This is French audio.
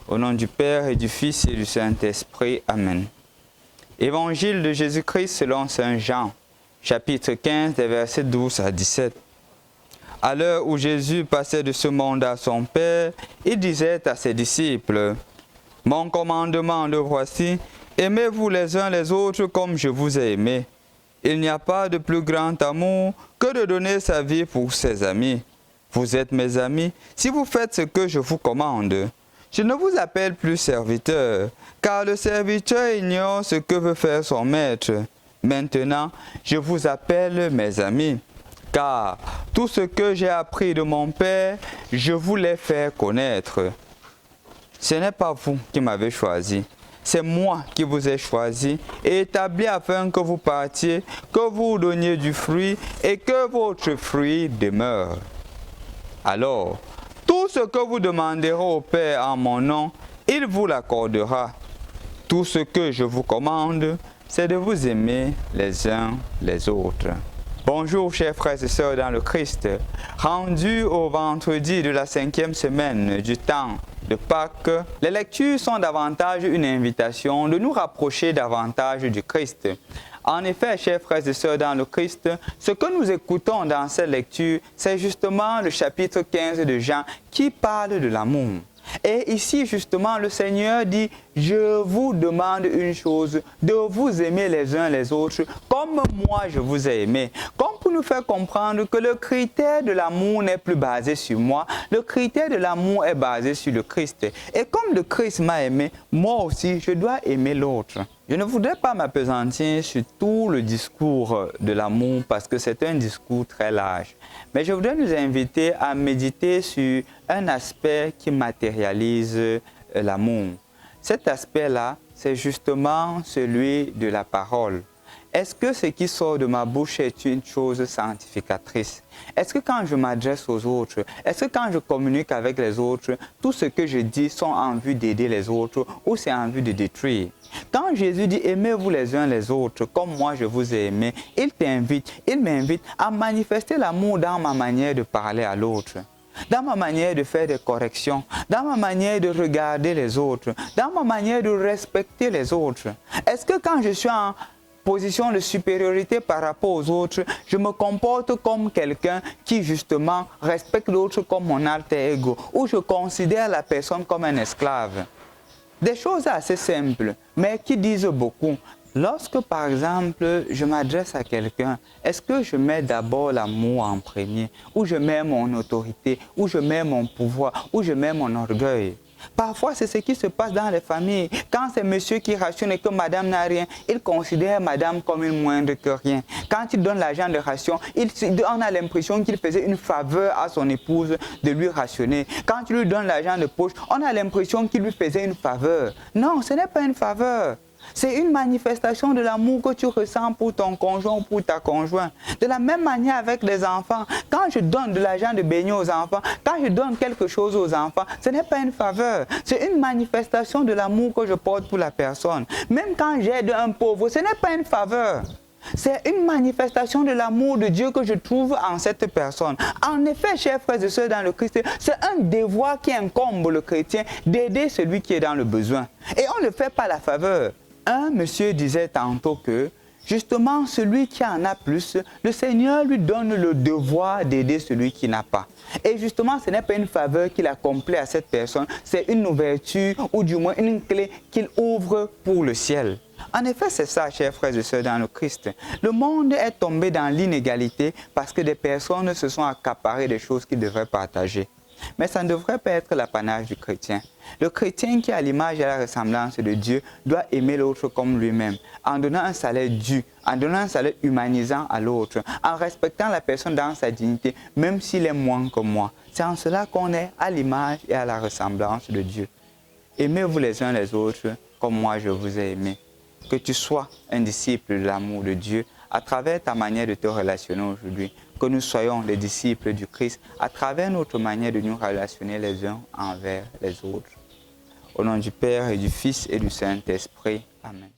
Au nom du Père et du Fils et du Saint-Esprit. Amen. Évangile de Jésus-Christ selon saint Jean, chapitre 15, des versets 12 à 17. À l'heure où Jésus passait de ce monde à son Père, il disait à ses disciples, « Mon commandement le voici, aimez-vous les uns les autres comme je vous ai aimé. Il n'y a pas de plus grand amour que de donner sa vie pour ses amis. Vous êtes mes amis si vous faites ce que je vous commande. Je ne vous appelle plus serviteur, car le serviteur ignore ce que veut faire son maître. Maintenant, je vous appelle mes amis, car tout ce que j'ai appris de mon Père, je vous l'ai fait connaître. Ce n'est pas vous qui m'avez choisi, c'est moi qui vous ai choisi et établi afin que vous partiez, que vous donniez du fruit et que votre fruit demeure. Alors, tout ce que vous demanderez au Père en mon nom, il vous l'accordera. Tout ce que je vous commande, c'est de vous aimer les uns les autres. Bonjour chers frères et sœurs dans le Christ, rendus au vendredi de la 5e semaine du temps de Pâques, les lectures sont davantage une invitation de nous rapprocher davantage du Christ. En effet, chers frères et sœurs dans le Christ, ce que nous écoutons dans cette lecture, c'est justement le chapitre 15 de Jean qui parle de l'amour. Et ici, justement, le Seigneur dit, « Je vous demande une chose, de vous aimer les uns les autres, comme moi je vous ai aimé. » Comme pour nous faire comprendre que le critère de l'amour n'est plus basé sur moi, le critère de l'amour est basé sur le Christ. Et comme le Christ m'a aimé, moi aussi, je dois aimer l'autre. Je ne voudrais pas m'appesantir sur tout le discours de l'amour parce que c'est un discours très large. Mais je voudrais nous inviter à méditer sur un aspect qui matérialise l'amour. Cet aspect-là, c'est justement celui de la parole. Est-ce que ce qui sort de ma bouche est une chose sanctificatrice? Est-ce que quand je m'adresse aux autres, est-ce que quand je communique avec les autres, tout ce que je dis sont en vue d'aider les autres ou c'est en vue de détruire? Quand Jésus dit « Aimez-vous les uns les autres comme moi je vous ai aimé », il m'invite à manifester l'amour dans ma manière de parler à l'autre, dans ma manière de faire des corrections, dans ma manière de regarder les autres, dans ma manière de respecter les autres. Est-ce que quand je suis en position de supériorité par rapport aux autres, je me comporte comme quelqu'un qui justement respecte l'autre comme mon alter ego, ou je considère la personne comme un esclave? Des choses assez simples, mais qui disent beaucoup. Lorsque, par exemple, je m'adresse à quelqu'un, est-ce que je mets d'abord l'amour en premier, ou je mets mon autorité, ou je mets mon pouvoir, ou je mets mon orgueil? Parfois, c'est ce qui se passe dans les familles. Quand c'est monsieur qui rationne et que madame n'a rien, il considère madame comme une moindre que rien. Quand il donne l'argent de ration, on a l'impression qu'il faisait une faveur à son épouse de lui rationner. Quand il lui donne l'argent de poche, on a l'impression qu'il lui faisait une faveur. Non, ce n'est pas une faveur. C'est une manifestation de l'amour que tu ressens pour ton conjoint ou pour ta conjointe. De la même manière avec les enfants, quand je donne de l'argent de baigner aux enfants, quand je donne quelque chose aux enfants, ce n'est pas une faveur. C'est une manifestation de l'amour que je porte pour la personne. Même quand j'aide un pauvre, ce n'est pas une faveur. C'est une manifestation de l'amour de Dieu que je trouve en cette personne. En effet, chers frères et sœurs dans le Christ, c'est un devoir qui incombe le chrétien d'aider celui qui est dans le besoin. Et on ne le fait pas la faveur. Un monsieur disait tantôt que, justement, celui qui en a plus, le Seigneur lui donne le devoir d'aider celui qui n'a pas. Et justement, ce n'est pas une faveur qu'il accomplit à cette personne, c'est une ouverture ou du moins une clé qu'il ouvre pour le ciel. En effet, c'est ça, chers frères et sœurs dans le Christ. Le monde est tombé dans l'inégalité parce que des personnes se sont accaparées des choses qu'ils devraient partager. Mais ça ne devrait pas être l'apanage du chrétien. Le chrétien qui a l'image et la ressemblance de Dieu doit aimer l'autre comme lui-même, en donnant un salaire dû, en donnant un salaire humanisant à l'autre, en respectant la personne dans sa dignité, même s'il est moins que moi. C'est en cela qu'on est à l'image et à la ressemblance de Dieu. Aimez-vous les uns les autres comme moi je vous ai aimé. Que tu sois un disciple de l'amour de Dieu à travers ta manière de te relationner aujourd'hui. Que nous soyons les disciples du Christ à travers notre manière de nous relationner les uns envers les autres. Au nom du Père et du Fils et du Saint-Esprit. Amen.